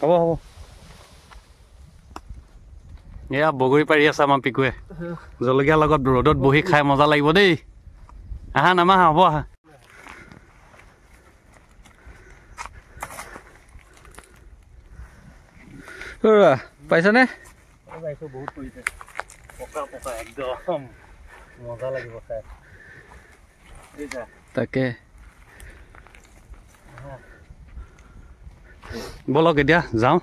হ'ব হ'ব এয়া বগৰী পাৰি আছে আমাৰ পিকুৱে জলকীয়াৰ লগত ৰ'দত বহি খাই মজা লাগিব দেই আহা নামা হ'ব আহা পাইছানে বহুত পৰিছে পকা পকা একদম মজা লাগিব খাই তাকে বলক এতিয়া যাওঁ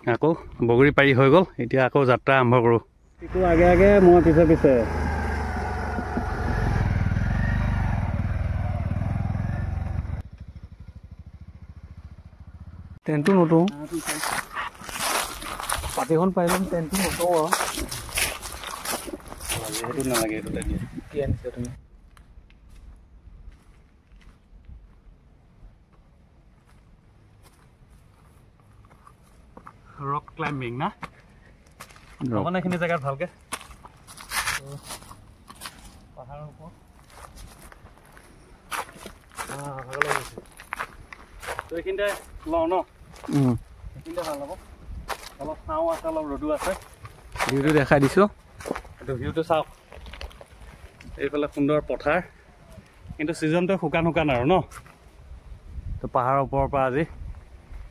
আকৌ বগৰী পাৰি হৈ গ'ল এতিয়া আকৌ যাত্ৰা আৰম্ভ কৰোঁ পিকু আগে আগে মই পিছে পিছে টেণ্টটো নতোঁ পাতিখন পাই ল'ম টেণ্টটো নতোঁ আৰু সেইটো নালাগে সেইটো কি আনিছা তুমি ৰক ক্লাইম্বিং না অকণ এইখিনি জেগাত ভালকে পাহাৰৰ ওপৰত এইখিনিতে লওঁ ন এইখিনিতে ভাল হ'ব অলপ ছাওঁ আছে অলপ ৰ'দো আছে ভিউটো দেখাই দিছোঁ এইটো ভিউটো চাওক এইফালে সুন্দৰ পথাৰ কিন্তু ছিজনটো শুকান শুকান আৰু ন তো পাহাৰৰ ওপৰৰ পৰা আজি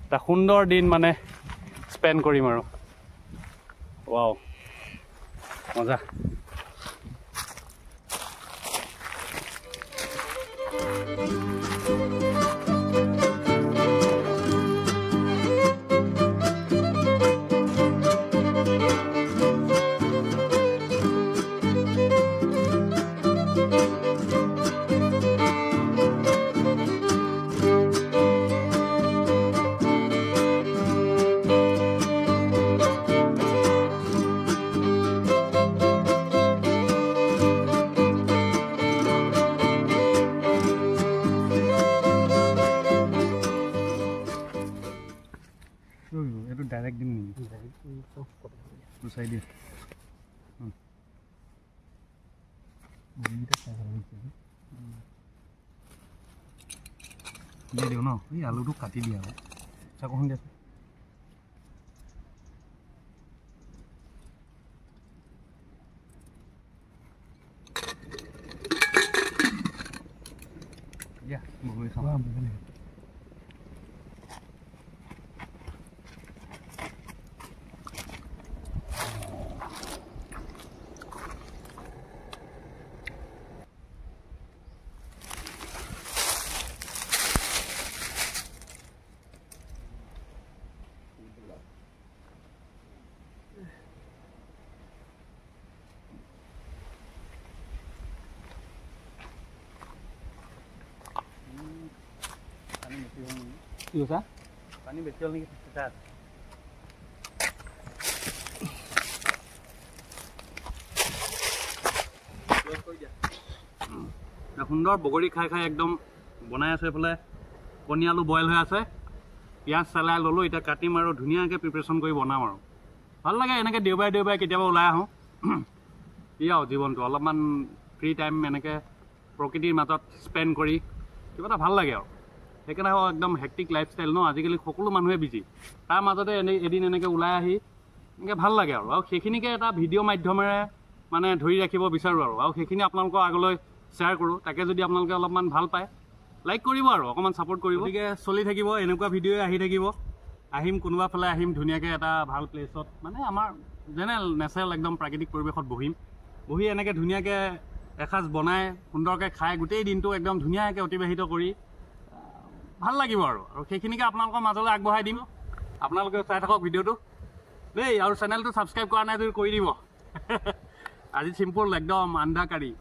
এটা সুন্দৰ দিন মানে স্পেণ্ড কৰিম আৰু ৱাও মজা এইটো ডাইৰেক্ট দিম নেকি চাই দিয়ে দি দিওঁ ন এই আলুটো কাটি দিয়া আৰু চাকখন দিয়াচোন দিয়া বগৰী খাওঁ কি কৈছা পানী বেছি হ'ল নেকি সুন্দৰ বগৰী খাই খাই একদম বনাই আছে এইফালে কণী আলু বইল হৈ আছে পিঁয়াজ চালাই ল'লোঁ এতিয়া কাটিম আৰু ধুনীয়াকৈ প্ৰিপেৰেশ্যন কৰি বনাম আৰু ভাল লাগে এনেকৈ দেওবাৰে কেতিয়াবা ওলাই আহোঁ কি আৰু জীৱনটো অলপমান ফ্ৰী টাইম এনেকৈ প্ৰকৃতিৰ মাজত স্পেণ্ড কৰি কিবা এটা ভাল লাগে আৰু সেইকাৰণে একদম হেক্টিক লাইফষ্টাইল ন আজিকালি সকলো মানুহে বিজি তাৰ মাজতে এদিন এনেকৈ ওলাই আহি এনেকৈ ভাল লাগে আৰু সেইখিনিকে এটা ভিডিঅ' মাধ্যমেৰে মানে ধৰি ৰাখিব বিচাৰোঁ আৰু সেইখিনি আপোনালোকৰ আগলৈ শ্বেয়াৰ কৰোঁ তাকে যদি আপোনালোকে অলপমান ভাল পায় লাইক কৰিব আৰু অকণমান ছাপোৰ্ট কৰিব গতিকে চলি থাকিব এনেকুৱা ভিডিঅ'ই আহি থাকিব আহিম কোনোবা ফালে আহিম ধুনীয়াকৈ এটা ভাল প্লেচত মানে আমাৰ জেনেৰেল নেচাৰেল একদম প্ৰাকৃতিক পৰিৱেশত বহি এনেকৈ ধুনীয়াকৈ এসাঁজ বনাই সুন্দৰকৈ খাই গোটেই দিনটো একদম ধুনীয়াকৈ অতিবাহিত কৰি ভাল লাগিব আৰু সেইখিনিকে আপোনালোকৰ মাজলৈ আগবঢ়াই দিম আপোনালোকে চাই থাকক ভিডিঅ'টো দেই আৰু চেনেলটো ছাবস্ক্ৰাইব কৰা নাই যদি কৰি দিব আজি চিম্পুল একদম আন্দা কাৰী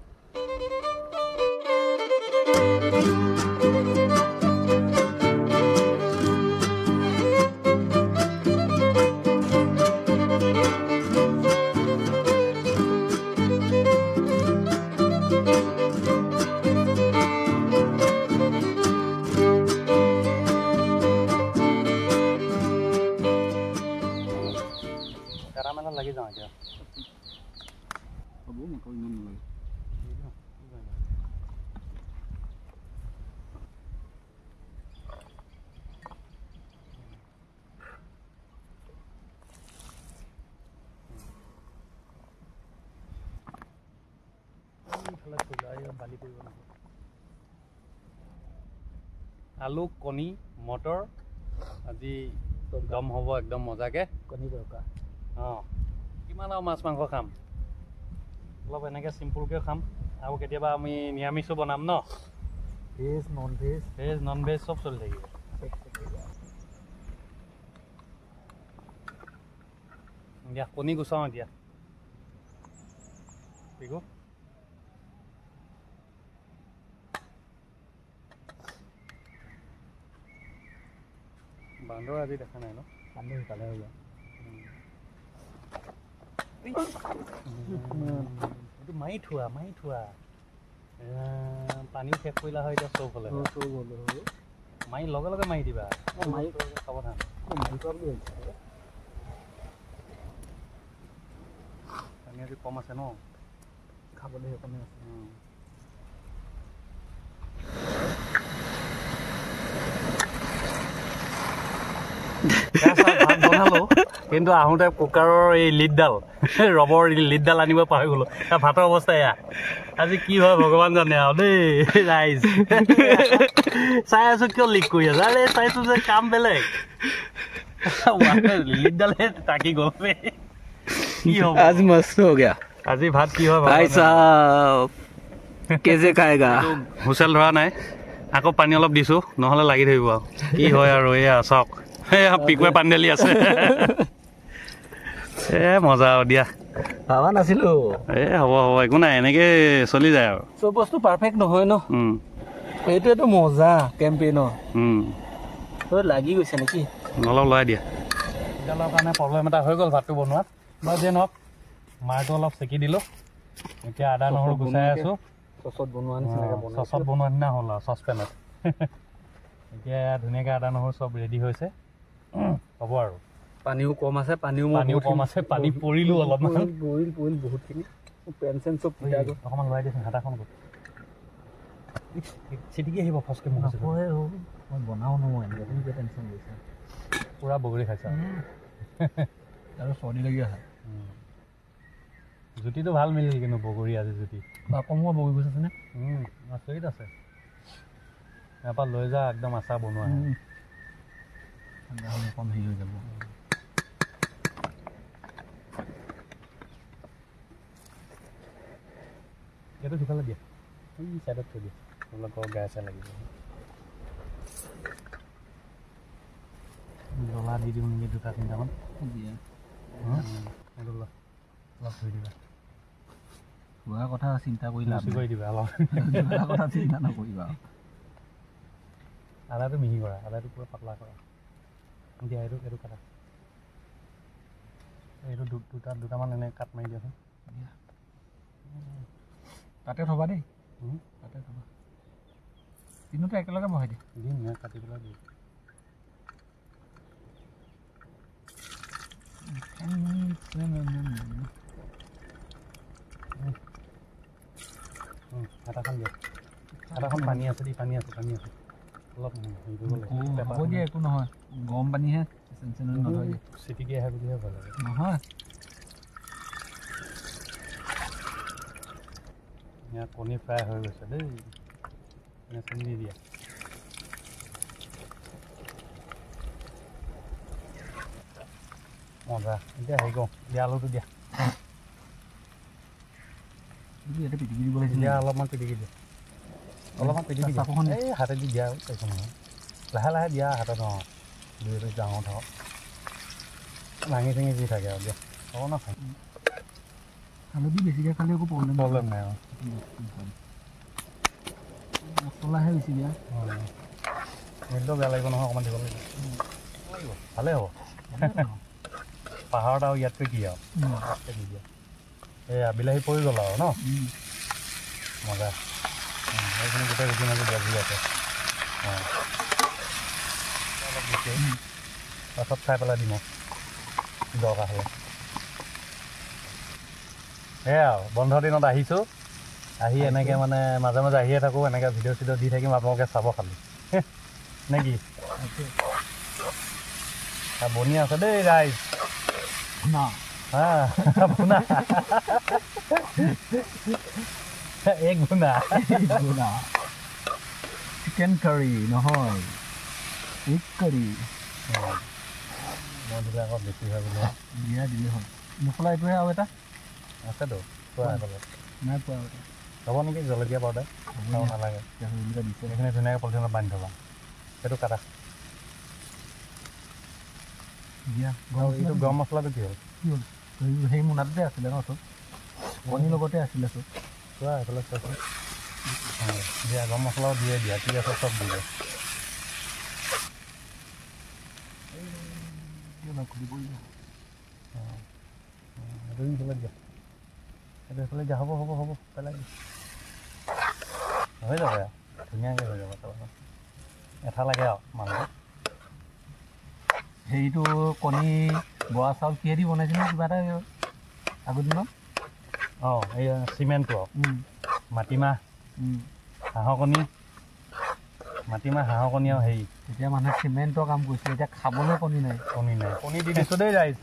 লাগি যাওঁ এতিয়া হ'ব মটৰ ইমান নালাগে এইফালে থৈ লোৱা বালি পৰিব নহয় আলু কণী মটৰ আজি দম হ'ব একদম মজাকে কণী দৰকাৰ অঁ কিমান আৰু মাছ মাংস খাম অলপ এনেকৈ চিম্পুলকৈ খাম আৰু কেতিয়াবা আমি নিৰামিষো বনাম ন ভেজ নন ভেজ চব চলি থাকিব দিয়া কণী গুচাওঁ এতিয়া পিকু বান্দৰ আজি দেখা নাই ন বান্দৰ সিফালে হৈ যায় এইটো মাৰি থোৱা পানীও শেষ কৰিলা হয় এতিয়া চব হ'লে মাৰি লগে লগে মাৰি দিবা মাৰি সাৱধান পানী আজি কম আছে ন খাবলৈ সেইকাৰণে আছে বনালো কিন্তু আহোঁতে কুকাৰৰ এই লিডডাল ৰবৰ লিডডাল আনিব পাহৰি গ'লো ভাতৰ অৱস্থা এয়া আজি কি হয় ভগৱান জানে আৰু দেই ৰাইজ চাই আছো কিয় লিক কৰি আছে আৰে চাইছো যে কাম বেলেগ লিডডালে টাকি গ'ল কি হ'ব आज मस्त हो गया আজি ভাত কি হয় भाई साहब कैसे खाएगा হুচেল ধৰা নাই আকৌ পানী অলপ দিছোঁ নহ'লে লাগি থাকিব আৰু কি হয় আৰু এয়া চাওক এয়া পিকুৱে পানী ঢালি আছে মজা আৰু দিয়া ভাবা নাছিলো হ'ব একো নাই এনেকৈ চলি যায় আৰু চব বস্তু পাৰফেক্ট নহয় ন এইটোৱেতো মজা কেম্পেইনৰ লাগি গৈছে নেকি অলপ লৰাই দিয়া তেলৰ কাৰণে প্ৰব্লেম এটা হৈ গ'ল ভাতটো বনোৱাত মই যে নহওক মাৰটো অলপ চেকি দিলোঁ এতিয়া আদা নহৰু গুচাই আছোঁ চচত বনোৱা নিচিনা হ'ল আৰু চচপেনত এতিয়া ধুনীয়াকৈ আদা নহৰু চব ৰেডি হৈছে হ'ব আৰু পানীও কম আছে পানী পৰিলোঁ অলপমান বহুতখিনি পেঞ্চন চব অকণমান লৰাই দিছোঁ হাতাখন ক'ত চিটিকি আহিব ফচকৈ মোক মই বনাও নহয় এনেকৈ তুমি কিয় টেনশ্যন লৈছা পূৰা বগৰী খাইছা আৰু চৰ্দি লাগি আহা জুতিটো ভাল মিলিল কিন্তু বগৰী আজি জুতি কমোৱা বগৰী গছ আছেনে আচৰিত আছে ইয়াৰ পৰা লৈ যা একদম আচাৰ বনোৱা কম হেৰি হৈ যাব এইটো সিফালে দিয়া এই চাইডত থৈ দিয়া অলপ গাই চাই লাগিব জ্বলা দি দিওঁ নেকি দুটা তিনিটামান অলপ ধুই দিবা খোৱা কথা চিন্তা কৰি লাভ কৰি দিবা অলপ কথা চিন্তা নকৰিবা আদাটো মিহি কৰা আদাটো পূৰা পাতলা কৰা দিয়া এইটো কাটা এইটো দুটামান এনেকৈ কাট মাৰি দিয়াচোন তাতে থবা দেই তাতে থবা তিনিটা একেলগে বহাই দিম কাটি পেলাই দিম হাতাখন দিয়া হাতাখন পানী আছে অলপ হ'ব দিয়া একো নহয় গৰম পানীহে চিটিকি আহে বুলিহে ভাল লাগে নহয় ইয়াত কণী ফ্ৰাই হৈ গৈছে দেই চেনি দি দিয়া মজা এতিয়া হেৰি কৰোঁ দিয়া আলুটো দিয়া ইয়াতে পিটিকি দিব লাগিছিল দিয়া অলপমান পিটিকি দিয়া এই হাতেদি দিয়া একো নহয় লাহে লাহে দিয়া হাতত দুই পিচ ডাঙৰ থাকক ভাঙি চিঙি দি থাকে আৰু দিয়া হ'ব ন খাই হালধি বেছিকৈ খালে একো প্ৰব্লেম নাই মছলাহে বেছি দিয়া মিলটো বেয়া লাগিব নহয় অকণমান দিব লাগিব ভালেই হ'ব পাহাৰত আৰু ইয়াতকৈ কি আৰু দি দিয়া এয়া বিলাহী পৰি গ'ল আৰু ন মজা এইখিনি গোটেই ৰুটি মাজি বাজি আছে অলপ বেছি পাছত খাই পেলাই দিম দৰকাৰ হ'লে সেয়া আৰু বন্ধ দিনত আহিছোঁ আহি এনেকৈ মানে মাজে মাজে আহিয়ে থাকোঁ এনেকৈ ভিডিঅ' চিডিঅ' দি থাকিম আপোনালোকে চাব খালি নে কি বনি আছে দেই ৰাইজ শুনা এক গুণা চিকেন কাৰী নহয় এগ কাৰী মই দিলে আকৌ বেছি হয় বোলে দিয়া দিলে হ'ল মছলা এইটোহে আৰু এটা আছেতো পোৱা এইফালে নাই পোৱা হ'ব নেকি জলকীয়া পাউডাৰ খাব নালাগে সেইখিনি ধুনীয়াকৈ পলিথিনত বান্ধি থ'বা সেইটো কাটা দিয়া এইটো গৰম মছলাটো কি হ'ল সেই মোনাতে আছিলে ন চব কণীৰ লগতে আছিলে চব চোৱা এইফালে চোৱাচোন দিয়া গৰম মছলাও দিয়ে দিয়া ঠিক আছে চব দি দিয়ে এইফালে দিয়া হ'ব হ'ব হ'ব পেলাই হৈ যাব আৰু ধুনীয়াকৈ হৈ যাব এটা লাগে আৰু মানুহ সেইটো কণী বৰা চাউল কিহেদি বনাইছিলে কিবা এটা আগৰ দিনত অঁ এই চিমেণ্টটো মাটিমাহ হাঁহৰ কণী আৰু হেৰি তেতিয়া মানুহে চিমেণ্টৰ কাম কৰিছিলে এতিয়া খাবলৈ কণী নাই কণী দি দিছোঁ দেই ৰাইজ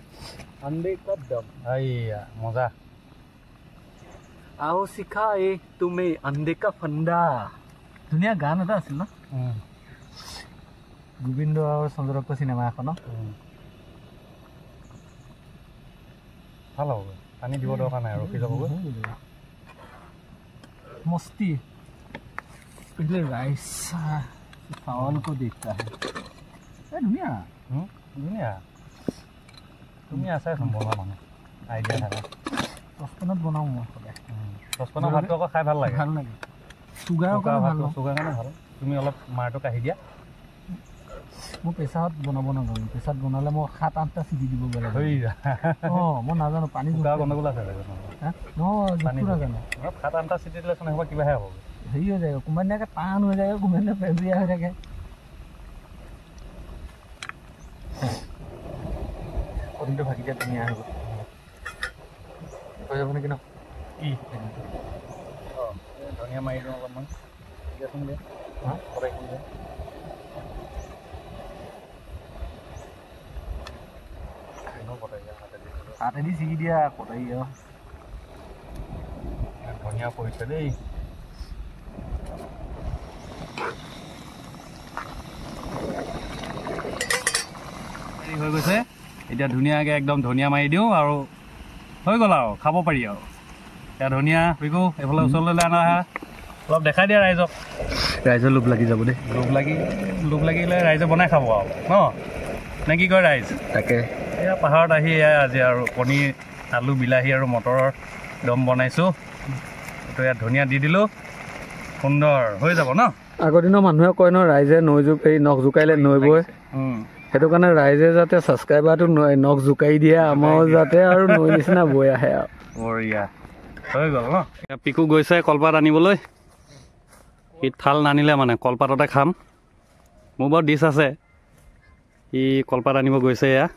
এইয়া মজা আও শিখা এই তুমি আন্দে কা ফন্দা ধুনীয়া গান এটা আছিল ন গোবিন্দ আৰু চন্দ্ৰদত্ত চিনেমা এখন ভাল হ'ব পানী দিব দৰকাৰ নাই ৰখি যাবগৈ মস্তি ৰাইচ চাউলকো দেখতা ধুনীয়া ধুনীয়া তুমি আছাচোন বনোৱা মানুহ আইডিয়া থাকা চচপেনত বনাওঁ মই সদায় চচপেনৰ ভাতটো আকৌ খাই ভাল লাগে চুগাৰৰ কাৰণে ভাল তুমি অলপ মাৰটো কাঢ়ি দিয়া মই প্ৰেছাৰত বনাব নাজানো প্ৰেছাৰত বনালে মই 7-8টা চিটি দিব লাগে অঁ মই নাজানো পানী গণ্ডগোল আছে নাজানো 7-8টা চিটি দিলে চোন সেইবোৰ কিবাহে হ'ব হেৰি হৈ যায় কোনোবা দিনাকে টান হৈ যায় কোনোবা দিনা পেজীয়া হৈ থাকে কণীটো ভাগি দিয়া ধুনীয়া হৈ গ'ল হৈ যাব নেকি ন কি ধনিয়া মাৰি দিওঁ অলপমান দিয়াচোন দিয়া হাতেদি ছিগি দিয়া কটাই ধনিয়া পৰিছে দেই হৈ গৈছে এতিয়া ধুনীয়াকৈ একদম ধনিয়া মাৰি দিওঁ আৰু হৈ গ'ল আৰু খাব পাৰি আৰু এতিয়া ধনিয়া বিকু এইফালে ওচৰলৈ আনা আহা অলপ দেখাই দিয়া ৰাইজক ৰাইজৰ লোভ লাগি যাব দেই লোভ লাগিলে ৰাইজে বনাই খাব আৰু ন নে কি কয় ৰাইজ তাকে এয়া পাহাৰত আহি আজি আৰু কণী আলু বিলাহী আৰু মটৰৰ দম বনাইছোঁ এইটো ইয়াত ধনিয়া দি দিলোঁ সুন্দৰ হৈ যাব ন আগৰ দিনৰ মানুহে কয় ন ৰাইজে নখ জোকাৰিলে নৈ বৈ সেইটো কাৰণে ৰাইজে যাতে ছাবস্ক্ৰাইবাৰটো নখ জোকাৰি দিয়ে আমাৰো যাতে আৰু নৈ নিচিনা বৈ আহে আৰু বঢ়িয়া হৈ গ'ল ন পিকু গৈছে কলপাত আনিবলৈ সি থাল নানিলে মানে কলপাততে খাম মোৰ বাৰু ডিছ আছে সি কলপাত আনিব গৈছে এয়া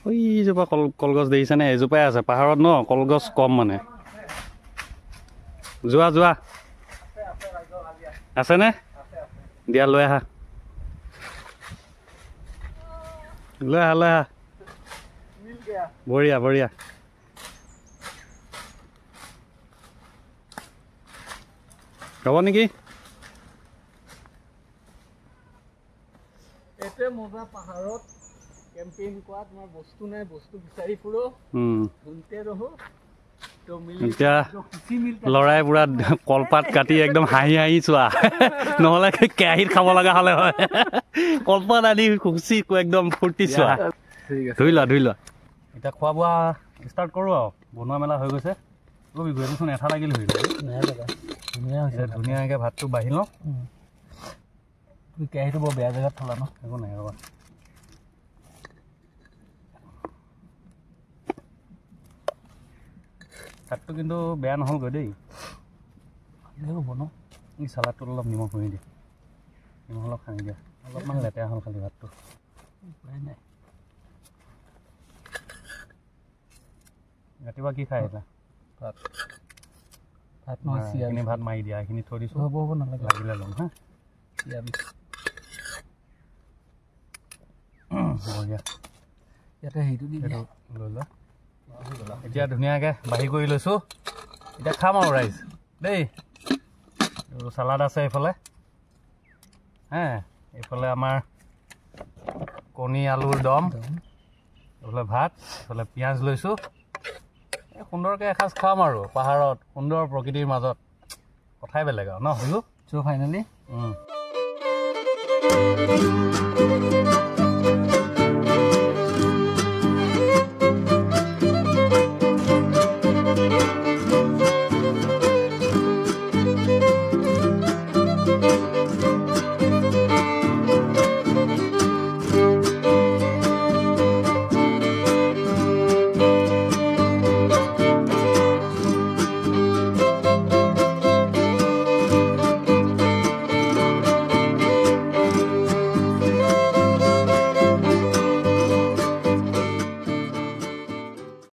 ওইজোপা কলগছ দেখিছেনে এজোপাই আছে পাহাৰত ন কলগছ কম মানে যোৱা আছেনে দিয়া লৈ আহা বঢ়িয়া হ'ব নেকি এইটোৱে মজা পাহাৰত কেম্পিং কৰা তোমাৰ বস্তু নাই বস্তু বিচাৰি ফুৰো ঘুমতে ৰহো এতিয়া ল'ৰাই পুৰা কলপাত কাটি একদম হাঁহি চোৱা নহ'লে কেৰাহীত খাব লগা হ'লে হয় কলপাত আনি খুচি একদম ফূৰ্তি চোৱা ধুই লোৱা এতিয়া খোৱা বোৱা ষ্টাৰ্ট কৰোঁ আৰু বনোৱা মেলা হৈ গৈছে বিহুচোন এঠা লাগিল হৈ গ'ল ধুনীয়াকৈ ভাতটো বাঢ়ি লওঁ কেৰাহীটো বৰ বেয়া জেগাত থলা ন একো নাই ৰ'বা ভাতটো কিন্তু বেয়া নহ'লগৈ দেই হ'ব ন এই চালাডটোত অলপ নিমখ ঘঁহি দিয়ে নিমখ অলপ সানি দিয়া অলপমান লেতেৰা হ'ল খালি ভাতটো উপায় নাই ৰাতিপুৱা কি খাই আহিলা ভাত নহয় এইখিনি ভাত মাৰি দিয়া এইখিনি থৈ দিছোঁ হ'ব নালাগে লাগিলে ল'ম হা বঢ়িয়া ইয়াতে হেৰিটো দি লৈ লোৱা এতিয়া ধুনীয়াকৈ বাঢ়ি কৰি লৈছোঁ এতিয়া খাম আৰু ৰাইজ দেই চালাড আছে এইফালে এইফালে আমাৰ কণী আলুৰ দম এইফালে ভাত এইফালে পিঁয়াজ লৈছোঁ সুন্দৰকৈ এসাঁজ খাম আৰু পাহাৰত সুন্দৰ প্ৰকৃতিৰ মাজত কথাই বেলেগ আৰু ন চ' ফাইনেলি